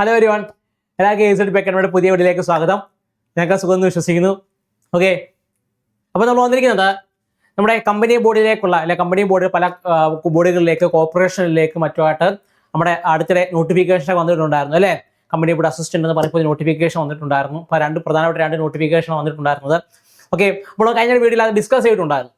Hello everyone, എല്ലാവർക്കും എയ്സഡ് പെക്കൻഡ് പുതിയ വീഡിയോയിലേക്ക് സ്വാഗതം. ഞങ്ങൾക്ക് സുഖം വിശ്വസിക്കുന്നു. ഓക്കെ, അപ്പോൾ നമ്മൾ വന്നിരിക്കുന്നത് നമ്മുടെ കമ്പനി ബോർഡിലേക്കുള്ള കമ്പനി ബോർഡ് പല ബോർഡുകളിലേക്ക് കോർപ്പറേഷനിലേക്ക് മറ്റുമായിട്ട് നമ്മുടെ അടുത്തിടെ നോട്ടിഫിക്കേഷൻ വന്നിട്ടുണ്ടായിരുന്നു അല്ലേ. കമ്പനി ബോർഡ് അസിസ്റ്റന്റ് എന്ന് പറയുമ്പോൾ നോട്ടിഫിക്കേഷൻ വന്നിട്ടുണ്ടായിരുന്നു. അപ്പോൾ പ്രധാനപ്പെട്ട രണ്ട് നോട്ടിഫിക്കേഷൻ വന്നിട്ടുണ്ടായിരുന്നത്. ഓക്കെ, അപ്പോൾ കഴിഞ്ഞ വീഡിയോയിൽ അത് ഡിസ്കസ് ചെയ്തിട്ടുണ്ടായിരുന്നു.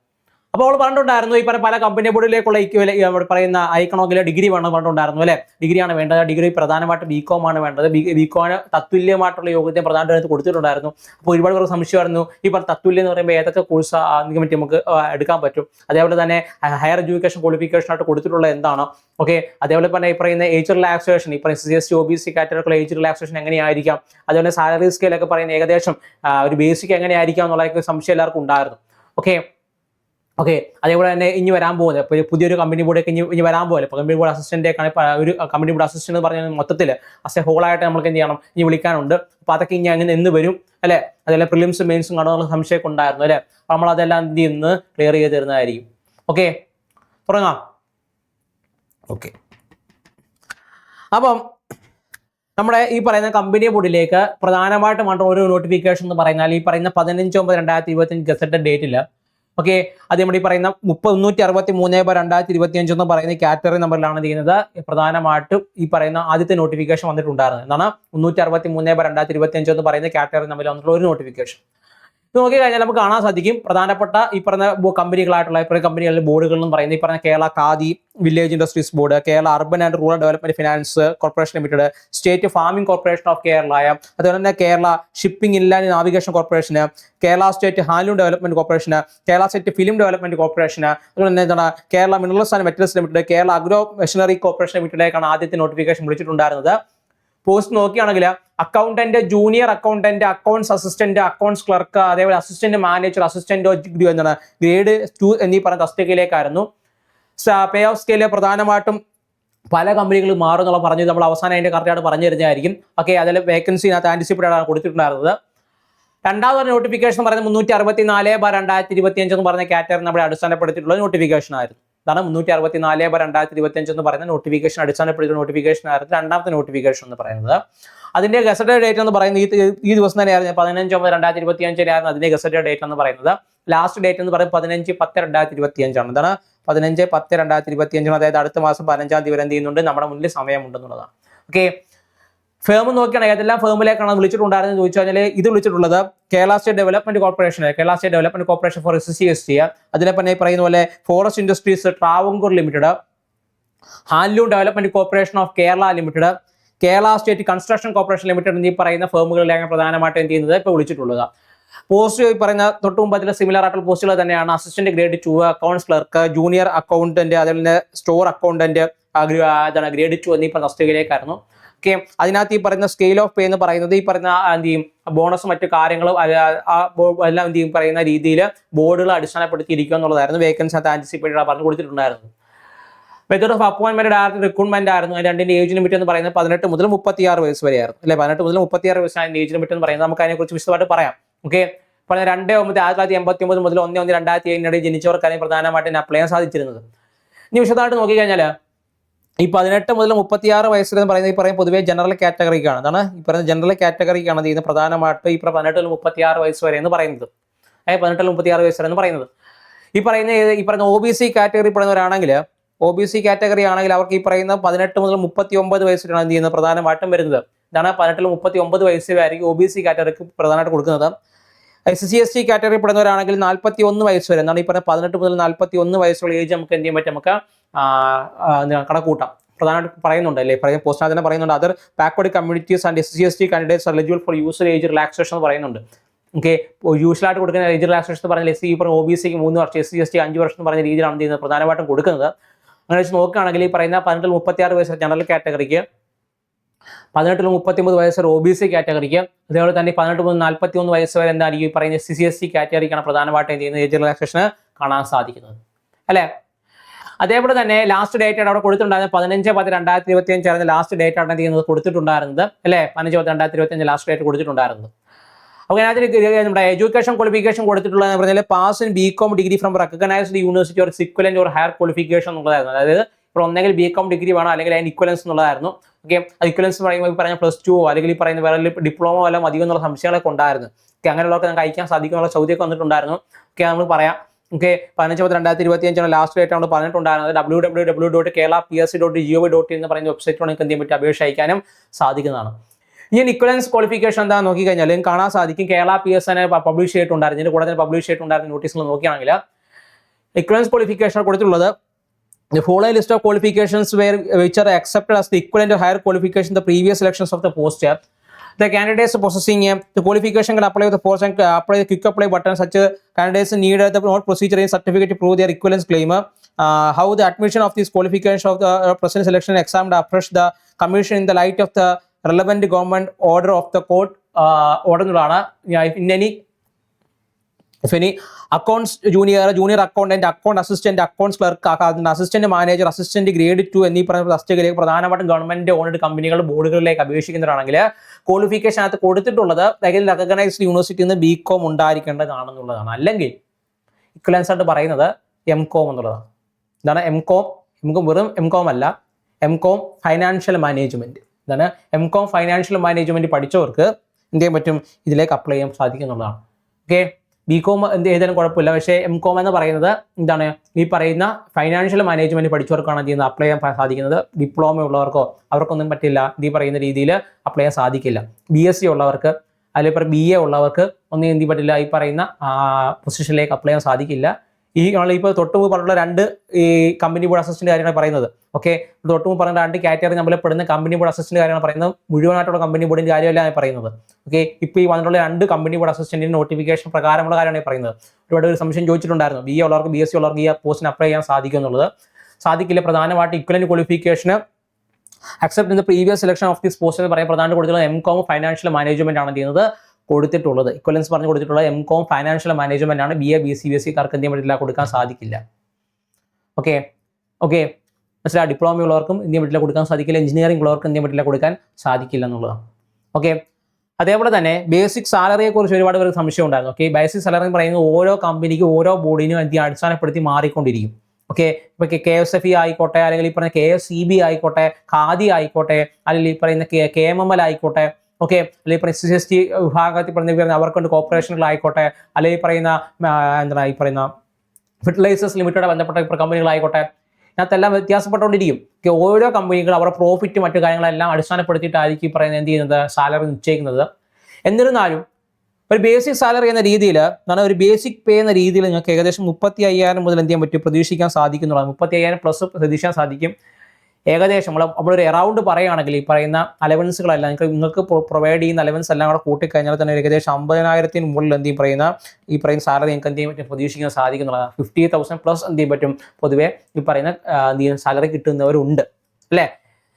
അപ്പോൾ അവൾ പറഞ്ഞിട്ടുണ്ടായിരുന്നു ഈ പല കമ്പനി ബോർഡിലേക്കുള്ള പറയുന്ന അയക്കണമെങ്കിൽ ഡിഗ്രി വേണം പറഞ്ഞിട്ടുണ്ടായിരുന്നു അല്ലേ. ഡിഗ്രിയാണ് വേണ്ടത്. ഡിഗ്രി പ്രധാനമായിട്ട് ബികോം ആണ് വേണ്ടത്. ബികോമിന് തത്തുല്യമായിട്ടുള്ള യോഗ്യത പ്രധാനമായിട്ട് കൊടുത്തിട്ടുണ്ടായിരുന്നു. അപ്പോൾ ഒരുപാട് പേർക്ക് സംശയമായിരുന്നു ഈ തത്തുല്യം എന്ന് പറയുമ്പോൾ ഏതൊക്കെ കോഴ്സ് നമുക്ക് എടുക്കാൻ പറ്റും, അതേപോലെ തന്നെ ഹയർ എഡ്യൂക്കേഷൻ ക്വാളിഫിക്കേഷൻ ആയിട്ട് കൊടുത്തിട്ടുള്ളത് എന്താണ്. ഓക്കെ, അതേപോലെ തന്നെ ഈ പറയുന്ന ഏജ് റിലാക്സേഷൻ, ഈ പറയുന്ന SC ST OBC കാറ്റഗറിക്കുള്ള ഏജ് റിലാക്സേഷൻ എങ്ങനെയായിരിക്കാം, അതേപോലെ സാലറി സ്കെയിലൊക്കെ പറയുന്ന ഏകദേശം ഒരു ബേസിക് എങ്ങനെയായിരിക്കാം എന്നുള്ള സംശയം എല്ലാവർക്കും ഉണ്ടായിരുന്നു. ഓക്കെ, അതേപോലെ തന്നെ ഇനി വരാൻ പോകുന്നത് പുതിയൊരു കമ്പനി ബോർഡൊക്കെ ഇനി വരാൻ പോലെ കമ്പനി ബോർഡ് അസിസ്റ്റന്റേക്കാണ് ഒരു കമ്പനി ബോർഡ് അസിസ്റ്റന്റ് എന്ന് പറഞ്ഞാൽ മൊത്തത്തിൽ അസ് എ ഹോളായിട്ട് നമുക്ക് എന്ത് ചെയ്യണം, ഇനി വിളിക്കാനുണ്ട്. അപ്പോൾ അതൊക്കെ ഇനി അങ്ങനെ എന്ന് വരും അല്ലേ. അതേപോലെ പ്രിലിംസും മെയിൻസും കാണുന്നുള്ള സംശയമൊക്കെ ഉണ്ടായിരുന്നു അല്ലേ. അപ്പോൾ നമ്മൾ അതെല്ലാം എന്ത് ചെയ്യുന്നത് ക്ലിയർ ചെയ്ത് തരുന്നതായിരിക്കും. ഓക്കെ, തുടങ്ങാം. ഓക്കെ, അപ്പം നമ്മുടെ ഈ പറയുന്ന കമ്പനി ബോർഡിലേക്ക് പ്രധാനമായിട്ടും വേണ്ട ഒരു നോട്ടിഫിക്കേഷൻ എന്ന് പറഞ്ഞാൽ ഈ പറയുന്ന 15/9/2025 ഗസറ്റഡ് ഡേറ്റിൽ ഓക്കെ, അത് നമ്മുടെ ഈ പറയുന്ന 363/2025 എന്ന് പറയുന്ന കാറ്റഗറി നമ്പറിലാണ് ചെയ്യുന്നത്. പ്രധാനമായിട്ടും ഈ പറയുന്ന ആദ്യത്തെ നോട്ടിഫിക്കേഷൻ വന്നിട്ടുണ്ടായിരുന്നത് എന്താണ് 363/2025 എന്ന് പറയുന്ന കാറ്റഗറി നമ്പറിൽ വന്നിട്ടുള്ള ഒരു നോട്ടിഫിക്കേഷൻ. ഇത് നോക്കി കഴിഞ്ഞാൽ നമുക്ക് കാണാൻ സാധിക്കും പ്രധാനപ്പെട്ട ഈ പറഞ്ഞ കമ്പനികളായിട്ടുള്ള കമ്പനികളിലെ ബോർഡുകൾ എന്ന് പറയുന്നത് ഈ പറഞ്ഞ Kerala khadi village industries board, Kerala urban and rural development finance corporation limited, state farming corporation of Kerala, അതുപോലെ തന്നെ കേരള ഷിപ്പിംഗ് ഇൻലാൻഡ് നാവിഗേഷൻ കോർപ്പറേഷന്, കേരള സ്റ്റേറ്റ് ഹാൻഡ്ലൂം ഡെവലപ്മെന്റ് കോർപ്പറേഷന്, കേരള സ്റ്റേറ്റ് ഫിലിം ഡെവലപ്മെന്റ് കോർപ്പറേഷന്, അതുപോലെ തന്നെ എന്താണ് Kerala minerals and metals limited, Kerala agro machinery corporation ലിമിറ്റഡിലേക്കാണ് ആദ്യത്തെ നോട്ടിഫിക്കേഷൻ വിളിച്ചിട്ടുണ്ടായിരുന്നത്. പോസ്റ്റ് നോക്കുകയാണെങ്കിൽ accountant, junior accountant, accounts assistant, accounts clerk, അതേപോലെ അസിസ്റ്റന്റ് മാനേജർ, അസിസ്റ്റന്റ് എന്താണ് ഗ്രേഡ് 2 എന്നീ പറഞ്ഞ തസ്തികയിലേക്കായിരുന്നു. പേ ഓഫ് സ്കെയില് പ്രധാനമായിട്ടും പല കമ്പനികളും മാറും എന്നുള്ള പറഞ്ഞത് നമ്മൾ അവസാനം അതിന്റെ കറക്റ്റായിട്ട് പറഞ്ഞു തരുന്നതായിരിക്കും. ഓക്കെ, അതിൽ വേക്കൻസിനകത്ത് ആന്റിസിപ്പേറ്റഡ് ആണ് കൊടുത്തിട്ടുണ്ടായിരുന്നത്. രണ്ടാമത്തെ നോട്ടിഫിക്കേഷൻ പറയുന്നത് 364/2025 എന്ന് പറഞ്ഞ കാറ്റഗറി നമ്മളെ അടിസ്ഥാനപ്പെടുത്തിയിട്ടുള്ള നോട്ടിഫിക്കേഷൻ ആയിരുന്നു. അതാണ് 364/2025 എന്ന് പറയുന്ന നോട്ടിഫിക്കേഷൻ അടിസ്ഥാനപ്പെടുത്തിയ നോട്ടിഫിക്കേഷൻ ആയിരുന്നു രണ്ടാമത്തെ നോട്ടിഫിക്കേഷൻ എന്ന് പറയുന്നത്. അതിന്റെ ഗസറ്റഡ് ഡേറ്റ് എന്ന് പറയുന്നത് ഈ ദിവസം തന്നെയായിരുന്നു 15/9/2025 ആയിരുന്നു അതിന്റെ ഗസറ്റഡ് ഡേറ്റ് എന്ന് പറയുന്നത്. ലാസ്റ്റ് ഡേറ്റ് എന്ന് പറയുന്നത് 15/10/2025 ആണ്. എന്താണ് 15/10/2025, അതായത് അടുത്ത മാസം 15-ാം തീയതി വരെ എന്ത് ചെയ്യുന്നുണ്ട്, നമ്മുടെ മുന്നിൽ സമയമുണ്ടെന്നുള്ളതാണ്. ഓക്കെ, ഫേം നോക്കുകയാണെങ്കിൽ ഏതെല്ലാം ഫേമിലേക്കാണ് വിളിച്ചിട്ടുണ്ടായിരുന്നത് ചോദിച്ചു കഴിഞ്ഞാൽ ഇത് വിളിച്ചിട്ടുള്ളത് Kerala state development corporation, Kerala state development corporation for SC ST, അതിലെ തന്നെ പറയുന്ന പോലെ forest industries Travancore limited, handloom development corporation of Kerala limited, Kerala state construction corporation limited എന്നീ പറയുന്ന ഫേമുകളിലാണ് പ്രധാനമായിട്ടും എന്ത് ചെയ്യുന്നത് ഇപ്പോൾ വിളിച്ചിട്ടുള്ളത്. പോസ്റ്റ് ഈ പറയുന്ന തൊട്ട് മുമ്പത്തിലെ സിമിലർ ആയിട്ടുള്ള പോസ്റ്റുകൾ തന്നെയാണ്. Assistant grade 2, accounts clerk, junior accountant, അതുപോലെ തന്നെ സ്റ്റോർ അക്കൗണ്ടന്റ്, ഗ്രേഡ് 2 എന്നീ തസ്തികയിലേക്കായിരുന്നു. ഓക്കെ, അതിനകത്ത് ഈ പറയുന്ന സ്കെയിൽ ഓഫ് പേ എന്ന് പറയുന്നത് ഈ പറയുന്ന എന്ത് ചെയ്യും ബോണസും മറ്റു കാര്യങ്ങളും എല്ലാം എന്ത് ചെയ്യും പറയുന്ന രീതിയിൽ ബോർഡുകൾ അടിസ്ഥാനപ്പെടുത്തിയിരിക്കുക എന്നുള്ളതായിരുന്നു വേക്കൻസി ആന്റിസിപ്പേറ്റഡ് പറഞ്ഞു കൊടുത്തിട്ടുണ്ടായിരുന്നത്. Method of appointment direct recruitment ആയിരുന്നു. രണ്ടിന്റെ ഏജ് ലിമിറ്റ് എന്ന് പറയുന്നത് 18 മുതൽ 36 വയസ്സ് വരെയായിരുന്നു അല്ലെ. 18 മുതൽ 36 വയസ്സാണ് ഏജ് ലിമിറ്റ് എന്ന് പറയുന്നത്. നമുക്ക് അതിനെക്കുറിച്ച് വിശദമായിട്ട് പറയാം. ഓക്കെ, 2/9/1989 മുതൽ 1/1/2007 ജനിച്ചവർക്കാണ് പ്രധാനമായിട്ടും അപ്ലൈ ചെയ്യാൻ സാധിച്ചിരുന്നത്. ഇനി വിശദമായിട്ട് നോക്കിക്കഴിഞ്ഞാൽ ഈ 18 മുതൽ 36 വയസ്സിൽ എന്ന് പറയുന്നത് ഈ പറയുന്ന പൊതുവെ ജനറൽ കാറ്റഗറിക്കാണ്. അതാണ് ഈ പറയുന്ന ജനറൽ കാറ്റഗറിക്കാണ് ചെയ്യുന്നത് പ്രധാനമായിട്ട് ഈ 18 മുതൽ 36 വയസ്സ് വരെ എന്ന് പറയുന്നത്. 18 മുതൽ 36 വയസ്സ് വരെ എന്ന് പറയുന്നത് ഈ പറയുന്ന OBC കാറ്റഗറി പെടുന്നവരാണെങ്കിൽ OBC കാറ്റഗറി ആണെങ്കിൽ അവർക്ക് ഈ പറയുന്ന 18 മുതൽ 39 വയസ്സ് വരെയാണ് എന്ത് ചെയ്യുന്നത് പ്രധാനമായിട്ടും വരുന്നത്. ഇതാണ് 18 മുതൽ 39 വയസ്സ് വരെയായിരിക്കും OBC കാറ്റഗറിക്ക് പ്രധാനമായിട്ട് കൊടുക്കുന്നത്. SC ST കാറ്റഗറി പെടുന്നവരാണെങ്കിൽ 41 വയസ്സ് വരെ, എന്താണ് ഈ പറഞ്ഞ 18 മുതൽ 41 വയസ്സുള്ള ഏജ് നമുക്ക് എന്ത് ചെയ്യാൻ പറ്റും, നമുക്ക് കണക്കൂട്ടാം. പ്രധാനമായിട്ട് പറയുന്നുണ്ട് അല്ലേ, പോസ്റ്റ് തന്നെ പറയുന്നുണ്ട് other backward communities and SC ST candidates are eligible for user age relaxation എന്ന് പറയുന്നുണ്ട്. ഓക്കെ, യൂഷ്വലായിട്ട് കൊടുക്കുന്ന ഏജ് റിലാക്സേഷൻ എന്ന് പറഞ്ഞാൽ SC OBCക്ക് 3 വർഷം, SC ST 5 വർഷം എന്ന് പറഞ്ഞ രീതിയിലാണ് ചെയ്യുന്നത് പ്രധാനമായിട്ടും കൊടുക്കുന്നത്. അങ്ങനെ വെച്ച് നോക്കുകയാണെങ്കിൽ ഈ പറയുന്ന 18 മുതൽ 36 വയസ്സ് ജനറൽ കാറ്റഗറിക്ക്, 18 മുതൽ 39 വയസ്സ് OBC കാറ്റഗറിക്ക്, അതേപോലെ തന്നെ 18 മുതൽ 41 വയസ്സ് വരെ എന്തായിരിക്കും ഈ പറയുന്ന SC ST കാറ്റഗറിക്കാണ് പ്രധാനമായിട്ടും എന്ത് ചെയ്യുന്നത് ഏജ് റിലാക്സേഷൻ കാണാൻ സാധിക്കുന്നത് അല്ലേ. അതേപോലെ തന്നെ ലാസ്റ്റ് ഡേറ്റ് അവിടെ കൊടുത്തിട്ടുണ്ടായിരുന്നത് 15/10/2025 ആയിരുന്നു ലാസ്റ്റ് ഡേറ്റ് ആണ് ചെയ്യുന്നത് കൊടുത്തിട്ടുണ്ടായിരുന്നത് അല്ലേ. 15/10/2025 ലാസ്റ്റ് ഡേറ്റ് കൊടുത്തിട്ടുണ്ടായിരുന്നത്. അപ്പോൾ അതിനകത്ത് നമ്മുടെ എഡ്യൂക്കേഷൻ ക്വാളിഫിക്കേഷൻ കൊടുത്തിട്ടുള്ളതെന്ന് പറഞ്ഞാൽ pass in BCom degree from recognised university or equivalent or higher qualification എന്നുള്ളതായിരുന്നു. അതായത് ഇപ്പോൾ ഒന്നെങ്കിൽ BCom ഡിഗ്രി വേണം അല്ലെങ്കിൽ അതിന് ഇക്വലൻസ് എന്നുള്ളതായിരുന്നു. ഓക്കെ, ഇക്വലൻസ് പറയുമ്പോൾ ഈ പറഞ്ഞ +2 അല്ലെങ്കിൽ ഈ പറയുന്ന വേറെ ഡിപ്ലോമ വല്ല മതിയോ എന്നുള്ള സംശയങ്ങളൊക്കെ ഉണ്ടായിരുന്നു. ഓക്കെ, അങ്ങനെയുള്ളവർക്ക് നമുക്ക് അയക്കാൻ സാധിക്കുമെന്നുള്ള ചോദ്യമൊക്കെ വന്നിട്ടുണ്ടായിരുന്നു. ഓക്കെ, നമ്മൾ പറയാം. ഓക്കെ, 15/10/2025 ലാസ്റ്റ് ഡേറ്റ് നമ്മൾ പറഞ്ഞിട്ടുണ്ടായിരുന്നത്. www.kerala.psc.gov.in എന്ന് പറയുന്ന വെബ്സൈറ്റിൽ നിങ്ങൾക്ക് എന്ത് ചെയ്യാൻ പറ്റും, അപേക്ഷ അയക്കാനും സാധിക്കുന്നതാണ്. ഇനി ഇക്വലൻസ് ക്വാളിഫിക്കേഷൻ എന്താ നോക്കിക്കഴിഞ്ഞാൽ നിങ്ങൾക്ക് കാണാൻ സാധിക്കും. കേരള PSC പബ്ലിഷ് ചെയ്തിട്ടുണ്ടായിരുന്നു, ഇതിന്റെ കൂടെ തന്നെ പബ്ലിഷ് ചെയ്തിട്ടുണ്ടായിരുന്ന നോട്ടീസിൽ നോക്കുകയാണെങ്കിൽ ഇക്വലൻസ് ക്വാളിഫിക്കേഷൻ കൊടുത്തിട്ടുള്ളത് the following list of qualifications which are accepted as the equivalent to higher qualification in the previous selections of the post. The candidates possessing the qualification can apply with the post and apply the quick apply button. Such candidates need the note procedure in certificate to prove their equivalence claim. How the admission of these qualifications of the present selection examined afresh the commission in the light of the relevant government order of the court order in any if any accounts junior accountant, account assistant, accounts clerk, assistant manager, assistant grade 2 എന്നീ പറയുന്ന പ്രധാനമായിട്ടും government owned കമ്പനികൾ ബോർഡുകളിലേക്ക് അപേക്ഷിക്കുന്നതാണെങ്കിൽ qualification അകത്ത് കൊടുത്തിട്ടുള്ളത് recognised യൂണിവേഴ്സിറ്റിയിൽ നിന്ന് BCom ഉണ്ടായിരിക്കേണ്ടതാണെന്നുള്ളതാണ്. അല്ലെങ്കിൽ ഇക്വലൻസ് ആയിട്ട് പറയുന്നത് MCom എന്നുള്ളതാണ്. എന്താണ് MCom? വെറും MCom അല്ല, MCom ഫൈനാൻഷ്യൽ മാനേജ്മെന്റ്. എന്താണ് MCom ഫൈനാൻഷ്യൽ മാനേജ്മെന്റ് പഠിച്ചവർക്ക് എന്ത് ചെയ്യാൻ പറ്റും, ഇതിലേക്ക് അപ്ലൈ ചെയ്യാൻ സാധിക്കുന്നുള്ളതാണ്. ഓക്കെ, BCom എന്ത് ചെയ്താലും കുഴപ്പമില്ല, പക്ഷേ MCom എന്ന് പറയുന്നത് എന്താണ്, ഈ പറയുന്ന ഫൈനാൻഷ്യൽ മാനേജ്മെന്റ് പഠിച്ചവർക്കാണ് എന്ത് ചെയ്യുന്നത് അപ്ലൈ ചെയ്യാൻ സാധിക്കുന്നത്. ഡിപ്ലോമ ഉള്ളവർക്കോ അവർക്കൊന്നും പറ്റില്ല, ഈ പറയുന്ന രീതിയിൽ അപ്ലൈ ചെയ്യാൻ സാധിക്കില്ല. BSc ഉള്ളവർക്ക് അല്ലെങ്കിൽ BA ഉള്ളവർക്ക് ഒന്നും എന്ത് പറ്റില്ല, ഈ പറയുന്ന പൊസിഷനിലേക്ക് അപ്ലൈ ചെയ്യാൻ സാധിക്കില്ല. ഈ ഇപ്പോൾ തൊട്ടുമുമ്പ് പറഞ്ഞുള്ള രണ്ട് ഈ കമ്പനി ബോർഡ് അസിസ്റ്റന്റ് കാര്യമാണ് പറയുന്നത്. ഓക്കെ, തൊട്ടുമുമ്പ് പറഞ്ഞ രണ്ട് കാറ്റഗറി നമ്മൾ പെടുന്ന കമ്പനി ബോർഡ് അസിസ്റ്റന്റ് കാര്യമാണ് പറയുന്നത്, മുഴുവനായിട്ടുള്ള കമ്പനി ബോർഡിന്റെ കാര്യമല്ല പറയുന്നത്. ഓക്കെ, ഇപ്പോൾ ഈ വന്നിട്ടുള്ള രണ്ട് കമ്പനി ബോർഡ് അസിസ്റ്റന്റിന്റെ നോട്ടിഫിക്കേഷൻ പ്രകാരമുള്ള കാര്യമാണ് പറയുന്നത്. ഒരുപാട് ഒരു സംശയം ചോദിച്ചിട്ടുണ്ടായിരുന്നു, BA ഉള്ളവർക്ക് BSc ഉള്ളവർക്ക് ഈ പോസ്റ്റിന് അപ്ലൈ ചെയ്യാൻ സാധിക്കും എന്നുള്ളത്. സാധിക്കില്ല. പ്രധാനമായിട്ട് equivalent qualification accept in the previous selection of this post എന്ന് പറയാൻ പ്രധാനമായിട്ട് കൊടുത്തിട്ടുള്ള MCom ഫൈനാൻഷ്യൽ മാനേജ്മെന്റ് ആണ് ചെയ്യുന്നത് കൊടുത്തിട്ടുള്ളത്. ഇക്വലൻസ് പറഞ്ഞു കൊടുത്തിട്ടുള്ള MCom ഫൈനാൻഷ്യൽ മാനേജ്മെന്റ് ആണ്. BA BC BScക്കാർക്ക് എന്ത് ചെയ്യാൻ പറ്റില്ല, കൊടുക്കാൻ സാധിക്കില്ല. ഓക്കെ, മനസ്സിലായി. ഡിപ്ലോമ ഉള്ളവർക്കും എന്ത് ചെയ്യാൻ പറ്റില്ല, കൊടുക്കാൻ സാധിക്കില്ല. എഞ്ചിനീയറിംഗ് ഉള്ളവർക്കും എന്ത് ചെയ്യാൻ പറ്റില്ല, കൊടുക്കാൻ സാധിക്കില്ല എന്നുള്ളതാണ്. ഓക്കെ, അതേപോലെ തന്നെ ബേസിക് സാലറിയെ കുറിച്ച് ഒരുപാട് പേർക്ക് സംശയം ഉണ്ടായിരുന്നു. ഓക്കെ, ബേസിക് സാലറി എന്ന് പറയുന്നത് ഓരോ കമ്പനിക്കും ഓരോ ബോർഡിനും അടിസ്ഥാനപ്പെടുത്തി മാറിക്കൊണ്ടിരിക്കും. ഓക്കെ, ഇപ്പൊ KSFE ആയിക്കോട്ടെ, അല്ലെങ്കിൽ ഈ പറഞ്ഞ KSEB ആയിക്കോട്ടെ, ഖാദി ആയിക്കോട്ടെ, അല്ലെങ്കിൽ ഈ പറയുന്ന KMML ആയിക്കോട്ടെ, ഓക്കെ, അല്ലെങ്കിൽ പറയുന്ന SC/ST വിഭാഗത്തിൽ പറയുന്ന അവർക്കുണ്ട് കോർപ്പറേഷനുകളായിക്കോട്ടെ, അല്ലെങ്കിൽ പറയുന്ന എന്താണ് ഈ പറയുന്ന ഫെർട്ടിലൈസേഴ്സ് ലിമിറ്റഡ് ബന്ധപ്പെട്ട കമ്പനികളായിക്കോട്ടെ, ഇതിനകത്തെല്ലാം വ്യത്യാസപ്പെട്ടുകൊണ്ടിരിക്കും. ഓരോ കമ്പനികളും അവരുടെ പ്രോഫിറ്റ് മറ്റു കാര്യങ്ങളെല്ലാം അടിസ്ഥാനപ്പെടുത്തിയിട്ടായിരിക്കും ഈ പറയുന്നത് എന്ത് ചെയ്യുന്നത്, സാലറി നിശ്ചയിക്കുന്നത്. എന്നിരുന്നാലും ഒരു ബേസിക് സാലറി എന്ന രീതിയിൽ, ഒരു ബേസിക് പേ എന്ന രീതിയിൽ നിങ്ങൾക്ക് ഏകദേശം 35,000 മുതൽ എന്ത് ചെയ്യാൻ പറ്റും, പ്രതീക്ഷിക്കാൻ സാധിക്കുന്നുള്ളതാണ്. 35,000 പ്ലസ് പ്രതീക്ഷിക്കാൻ സാധിക്കും. ഏകദേശം നമ്മളൊരു എറൗണ്ട് പറയുകയാണെങ്കിൽ ഈ പറയുന്ന അലവൻസുകളെല്ലാം നിങ്ങൾക്ക് പ്രൊവൈഡ് ചെയ്യുന്ന അലവൻസ് എല്ലാം കൂടെ കൂട്ടിക്കഴിഞ്ഞാൽ തന്നെ ഏകദേശം 50,000 മുകളിൽ എന്ത് ചെയ്യും ഈ പറയുന്ന സാലറി നിങ്ങൾക്ക് എന്ത് ചെയ്യാൻ പറ്റും, പ്രതീക്ഷിക്കാൻ സാധിക്കുന്നുള്ളതാണ്. 50,000 പ്ലസ് എന്ത് ചെയ്യാൻ പറ്റും, പൊതുവേ ഈ പറയുന്ന സാലറി കിട്ടുന്നവരുണ്ട് അല്ലേ.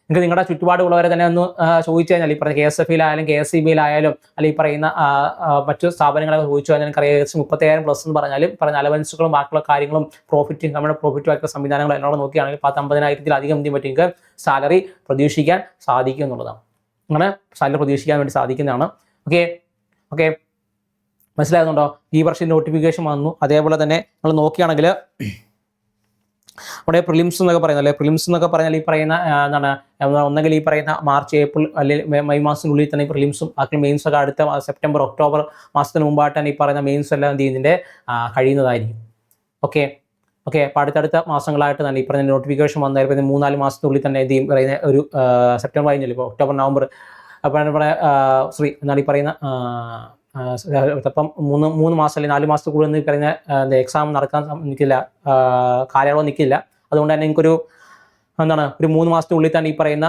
നിങ്ങൾക്ക് നിങ്ങളുടെ ചുറ്റുപാടുള്ളവരെ തന്നെ ഒന്ന് ചോദിച്ചു കഴിഞ്ഞാൽ, ഈ പറയുന്ന KSFE-ലായാലും KSEB-ലായാലും അല്ലെങ്കിൽ ഈ പറയുന്ന മറ്റു സ്ഥാപനങ്ങളൊക്കെ ചോദിച്ചു കഴിഞ്ഞാൽ നിങ്ങൾക്ക് ഏകദേശം 30,000 പ്ലസ് എന്ന് പറഞ്ഞാലും പറഞ്ഞ അലവൻസുകളും ബാക്കിയുള്ള കാര്യങ്ങളും പ്രോഫിറ്റും നമ്മുടെ പ്രോഫിറ്റും ആയിട്ടുള്ള സംവിധാനങ്ങൾ എല്ലാം നോക്കുകയാണെങ്കിൽ 50,000-50,000 എന്ത് ചെയ്യാൻ പറ്റും, നിങ്ങൾക്ക് സാലറി പ്രതീക്ഷിക്കാൻ സാധിക്കും എന്നുള്ളതാണ്. അങ്ങനെ സാലറി പ്രതീക്ഷിക്കാൻ വേണ്ടി സാധിക്കുന്നതാണ്. ഓക്കെ, മനസ്സിലാകുന്നുണ്ടോ? ഈ വർഷം നോട്ടിഫിക്കേഷൻ വന്നു. അതേപോലെ തന്നെ നമ്മൾ നോക്കുകയാണെങ്കിൽ നമ്മുടെ പ്രിലിംസ് എന്നൊക്കെ പറയുന്നത്, പ്രിലിംസ് എന്നൊക്കെ പറഞ്ഞാൽ ഈ പറയുന്ന ഒന്നെങ്കിൽ ഈ പറയുന്ന മാർച്ച് ഏപ്രിൽ അല്ലെങ്കിൽ മെയ് മാസത്തിനുള്ളിൽ തന്നെ പ്രിലിംസും ബാക്കി മെയിൻസ് ഒക്കെ അടുത്ത സെപ്റ്റംബർ ഒക്ടോബർ മാസത്തിന് മുമ്പായിട്ട് തന്നെ ഈ പറയുന്ന മെയിൻസ് എല്ലാം എന്ത് ചെയ്യുന്നതിൻ്റെ കഴിയുന്നതായിരിക്കും. ഓക്കെ, അപ്പോൾ അടുത്തടുത്ത മാസങ്ങളായിട്ട് തന്നെ ഈ പറയുന്ന നോട്ടിഫിക്കേഷൻ വന്നായിരുന്നു. 3-4 മാസത്തിനുള്ളിൽ തന്നെ എന്ത് ചെയ്യും പറയുന്ന ഒരു സെപ്റ്റംബർ കഴിഞ്ഞാൽ ഇപ്പോൾ ഒക്ടോബർ നവംബർ അപ്പോൾ എന്നാൽ ഈ പറയുന്ന ഇപ്പം 3 മാസം അല്ലെങ്കിൽ 4 മാസത്തിൽ കൂടുതൽ പറയുന്ന എക്സാം നടക്കാൻ നിൽക്കില്ല, കാലയളവ് നിൽക്കില്ല. അതുകൊണ്ട് തന്നെ എനിക്കൊരു ഒരു 3 മാസത്തിനുള്ളിൽ തന്നെ ഈ പറയുന്ന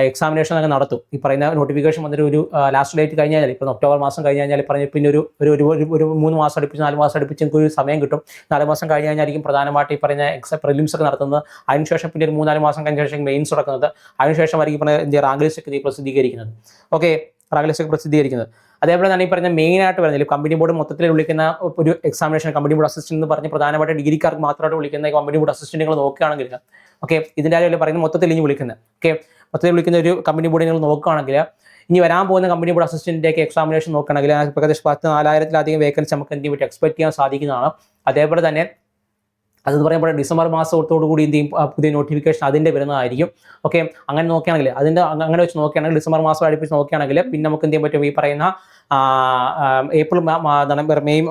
എക്സാമിനേഷൻ ഒക്കെ നടത്തും. ഈ പറയുന്ന നോട്ടിഫിക്കേഷൻ വന്നിട്ട് ഒരു ലാസ്റ്റ് ഡേറ്റ് കഴിഞ്ഞാൽ, ഇപ്പോൾ ഒക്ടോബർ മാസം കഴിഞ്ഞ് കഴിഞ്ഞാൽ പറഞ്ഞ പിന്നെ ഒരു 3 മാസം അടുപ്പിച്ച് 4 മാസം അടുപ്പിച്ച് എനിക്ക് ഒരു സമയം കിട്ടും. 4 മാസം കഴിഞ്ഞ് കഴിഞ്ഞായിരിക്കും പ്രധാനമായിട്ട് ഈ പറയുന്ന പ്രിലിംസ് ഒക്കെ നടത്തുന്നത്. അതിനുശേഷം പിന്നെ ഒരു 3-4 മാസം കഴിഞ്ഞ ശേഷം മെയിൻസ് നടക്കുന്നത്. അതിനുശേഷമായിരിക്കും പറഞ്ഞ റാങ്ക് ലിസ്റ്റ് ഒക്കെ പ്രസിദ്ധീകരിക്കുന്നത്. ഓക്കെ, റാങ്ക് ലിസ്റ്റ് ഒക്കെ പ്രസിദ്ധീകരിക്കുന്നത്. അതേപോലെ തന്നെ ഈ പറഞ്ഞ മെയിൻ ആയിട്ട് വരുന്നില്ല കമ്പനി ബോർഡ് മൊത്തത്തിൽ വിളിക്കുന്ന ഒരു എക്സാമിനേഷൻ, കമ്പനി ബോർഡ് അസിസ്റ്റന്റ് എന്ന് പറഞ്ഞ് പ്രധാനമായിട്ട് ഡിഗ്രിക്കാർക്ക് മാത്രമായിട്ട് വിളിക്കുന്ന കമ്പനി ബോർഡ് അസിസ്റ്റന്റുകൾ നോക്കുകയാണെങ്കിൽ, ഓക്കെ, ഇതിൻ്റെ കാര്യം പറയുന്നത് മൊത്തത്തിൽ ഇനി വിളിക്കുന്നത്. ഓക്കെ, മൊത്തത്തിൽ വിളിക്കുന്ന ഒരു കമ്പനി ബോർഡ് നിങ്ങൾ നോക്കുകയാണെങ്കിൽ, ഇനി വരാൻ പോകുന്ന കമ്പനി ബോർഡ് അസിസ്റ്റന്റിൻ്റെയൊക്കെ എക്സാമിനേഷൻ നോക്കുകയാണെങ്കിൽ ഏകദേശം 14,000-ലധികം വേക്കൻസി നമുക്ക് എന്ത് പറ്റും എക്സ്പെക്ട് ചെയ്യാൻ സാധിക്കുന്നതാണ്. അതേപോലെ തന്നെ അതെന്ന് പറയുമ്പോൾ ഡിസംബർ മാസത്തോടു കൂടി എന്ത് ചെയ്യും പുതിയ നോട്ടിഫിക്കേഷൻ അതിൻ്റെ വരുന്നതായിരിക്കും. ഓക്കെ, അങ്ങനെ നോക്കുകയാണെങ്കിൽ അങ്ങനെ വെച്ച് നോക്കുകയാണെങ്കിൽ ഡിസംബർ മാസം അടുപ്പിച്ച് നോക്കുകയാണെങ്കിൽ പിന്നെ നമുക്ക് എന്ത് ചെയ്യാൻ പറ്റും ഈ പറയുന്ന ഏപ്രിൽ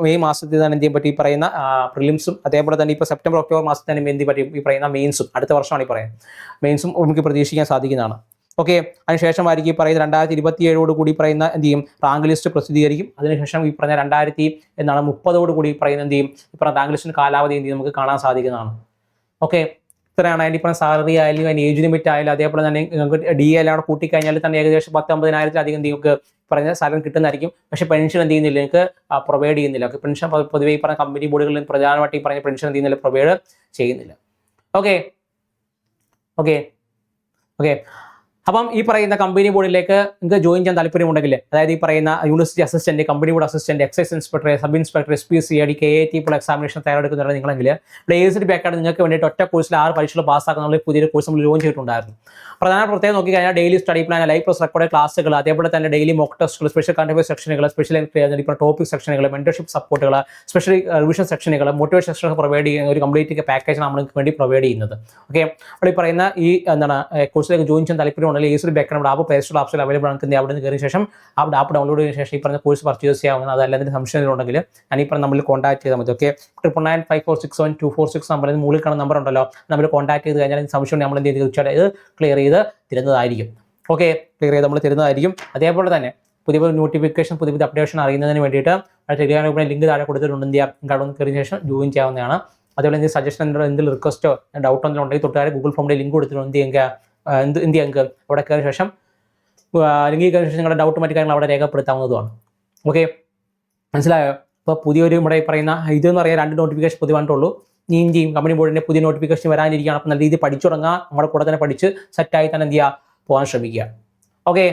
മെയ് മാസത്തിൽ തന്നെ എന്ത് ചെയ്യാൻ പറ്റും ഈ പറയുന്ന പ്രിലിംസും അതേപോലെ തന്നെ ഇപ്പോൾ സെപ്റ്റംബർ ഒക്ടോബർ മാസത്തിൽ തന്നെ എന്ത് പറ്റും ഈ പറയുന്ന മെയിൻസും അടുത്ത വർഷമാണ് ഈ പറയുന്നത് മെയിൻസും നമുക്ക് പ്രതീക്ഷിക്കാൻ സാധിക്കുന്നതാണ്. ഓക്കെ, അതിനുശേഷമായിരിക്കും ഈ പറയുന്നത് 2027 കൂടി പറയുന്ന എന്ത് ചെയ്യും റാങ്ക് ലിസ്റ്റ് പ്രസിദ്ധീകരിക്കും. അതിനുശേഷം ഈ പറഞ്ഞ 2030 കൂടി പറയുന്ന എന്ത് ചെയ്യും ഈ പറഞ്ഞ റാങ്ക് ലിസ്റ്റിന് കാലാവധി എന്ത് ചെയ്യും നമുക്ക് കാണാൻ സാധിക്കുന്നതാണ്. ഓക്കെ, ഇത്രയാണ് അതിൻ്റെ ഇപ്പം സാലറി ആയാലും അതിന് ഏജ് ലിമിറ്റ് ആയാലും അതേപോലെ തന്നെ നിങ്ങൾക്ക് DA എല്ലാം കൂട്ടിക്കഴിഞ്ഞാൽ തന്നെ ഏകദേശം 10-50,000-ലധികം നിങ്ങൾക്ക് പറഞ്ഞ സാലറി കിട്ടുന്നതായിരിക്കും. പക്ഷേ പെൻഷൻ എന്ത് ചെയ്യുന്നില്ല, നിങ്ങൾക്ക് പ്രൊവൈഡ് ചെയ്യുന്നില്ല. ഓക്കെ, പെൻഷൻ പൊതുവെ ഈ പറഞ്ഞ കമ്പനി ബോർഡുകളിൽ പ്രധാനമായിട്ട് ഈ പറഞ്ഞ പെൻഷൻ എന്ത് ചെയ്യുന്നില്ല, പ്രൊവൈഡ് ചെയ്യുന്നില്ല. ഓക്കെ ഓക്കെ ഓക്കെ അപ്പം ഈ പറയുന്ന കമ്പനി ബോർഡിലേക്ക് നിങ്ങൾക്ക് ജോയിൻ ചെയ്യാൻ താല്പര്യമുണ്ടെങ്കിൽ, അതായത് ഈ പറയുന്ന university assistant, company board assistant, excise inspector, sub inspector, SPCID, KAT examination തയ്യാറെടുക്കുന്നുണ്ട് നിങ്ങളെങ്കിൽ ASD ബാക്കാണ് നിങ്ങൾക്ക് വേണ്ടിയിട്ട് ഒറ്റ കോഴ്സിൽ 6 പരീക്ഷകൾ പാസ്സാക്കുന്ന പുതിയൊരു കോഴ്സ് നമ്മൾ ലോഞ്ച് ചെയ്തിട്ടുണ്ടായിരുന്നു. പ്രധാന പ്രത്യേകം നോക്കിക്കഴിഞ്ഞാൽ daily study plan, live plus record ക്ലാസ്സുകൾ, അതേപോലെ തന്നെ ഡെയിലി മോക്ക് ടെസ്റ്റുകൾ, സ്പെഷ്യൽ കണ്ടന്റ് സെക്ഷനുകൾ, സ്പെഷ്യൽ ഇപ്പോൾ ടോപ്പിക് സെക്ഷനുകൾ, മെന്റർഷിപ്പ് സപ്പോർട്ടുകൾ, സ്പെഷ്യൽ റിവിഷൻ സെക്ഷനുകൾ, മോട്ടിവേഷൻ സെക്ഷനുകൾ പ്രൊവൈഡ് ചെയ്യുന്ന ഒരു കംപ്ലീറ്റ് പാക്കേജ് നമ്മൾക്ക് വേണ്ടി പ്രൊവൈഡ് ചെയ്യുന്നത്. ഓക്കെ, അപ്പോൾ ഈ പറയുന്ന ഈ കോഴ്സിലേക്ക് ജോയിൻ ചെയ്യാൻ താല്പര്യമുണ്ടെങ്കിൽ ASD ബാക്കാണ് ആപ്പ് പ്ലേ സ്റ്റോർ ആപ്സിൽ അവൈലബിൾ ആണ്. അവിടെ നിന്ന് കയറിയ ശേഷം ആപ്പ് ഡൗൺലോഡ് ചെയ്തതിനു ശേഷം ഈ പറഞ്ഞ കോഴ്സ് പർച്ചേസ് ചെയ്യാവുന്നതാണ്. അതല്ലാതെ സംശയങ്ങളുണ്ടെങ്കിൽ ഞാനിപ്പോൾ നമ്മൾ കോൺടാക്ട് ചെയ്താൽ മതി. ഓക്കെ, 995467246 നമ്പറിൽ മുകളിൽ കാണുന്ന നമ്പർ ഉണ്ടല്ലോ, നമ്മൾ കോൺടാക്ട് ചെയ്ത് കഴിഞ്ഞാൽ സംശയം നമ്മൾ എന്ത് ചെയ്ത് തീർച്ചയായിട്ടും ഇത് ക്ലിയർ ചെയ്ത് തരുന്നതായിരിക്കും. ഓക്കെ, ക്ലിയർ ചെയ്ത് നമ്മൾ തരുന്നതായിരിക്കും. അതേപോലെ തന്നെ പുതിയ നോട്ടിഫിക്കേഷൻ പുതിയ അപ്ഡേഷൻ അറിയുന്നതിന് വേണ്ടിയിട്ട് ടെലിഗ്രാം ഗ്രൂപ്പിലെ ലിങ്ക് താഴെ കൊടുത്തിട്ടുണ്ട്. എന്ത് ചെയ്യാം, അവിടെ നിന്ന് കയറിയ ശേഷം ജോയിൻ ചെയ്യാവുന്നതാണ്. അതേപോലെ എന്തെങ്കിലും സജഷൻ എന്തെങ്കിലും റിക്വസ്റ്റോ ഡൗട്ട് എന്തെങ്കിലും ഉണ്ടെങ്കിൽ തൊട്ടുകാരെ ഗൂഗിൾ ഫോമിൽ ലിങ്ക് കൊടുത്തിട്ടുണ്ട്. എന്ത് ചെയ്യാൻ അവിടെ കയറിയ ശേഷം ലിങ്കിൽ കയറിയ ശേഷം നിങ്ങളുടെ ഡൗട്ട് മറ്റു കാര്യങ്ങൾ അവിടെ രേഖപ്പെടുത്താവുന്നതുമാണ്. ഓക്കെ, മനസ്സിലായോ? ഇപ്പോൾ പുതിയൊരു ഇവിടെ പറയുന്ന ഇതെന്ന് പറയാൻ 2 നോട്ടിഫിക്കേഷൻ പുതിയ വന്നിട്ടുള്ളൂ. ഇനിയും ചെയ്യും കമ്പനി ബോർഡിൻ്റെ പുതിയ നോട്ടിഫിക്കേഷൻ വരാനിരിക്കുകയാണ്. അപ്പോൾ നല്ല രീതിയിൽ പഠിച്ചു തുടങ്ങുക, നമ്മുടെ കൂടെ തന്നെ പഠിച്ച് സെറ്റായി തന്നെ എന്ത് ചെയ്യുക പോകാൻ ശ്രമിക്കുക. ഓക്കെ,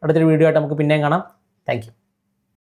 അടുത്തൊരു വീഡിയോ ആയിട്ട് നമുക്ക് പിന്നെയും കാണാം. Thank you.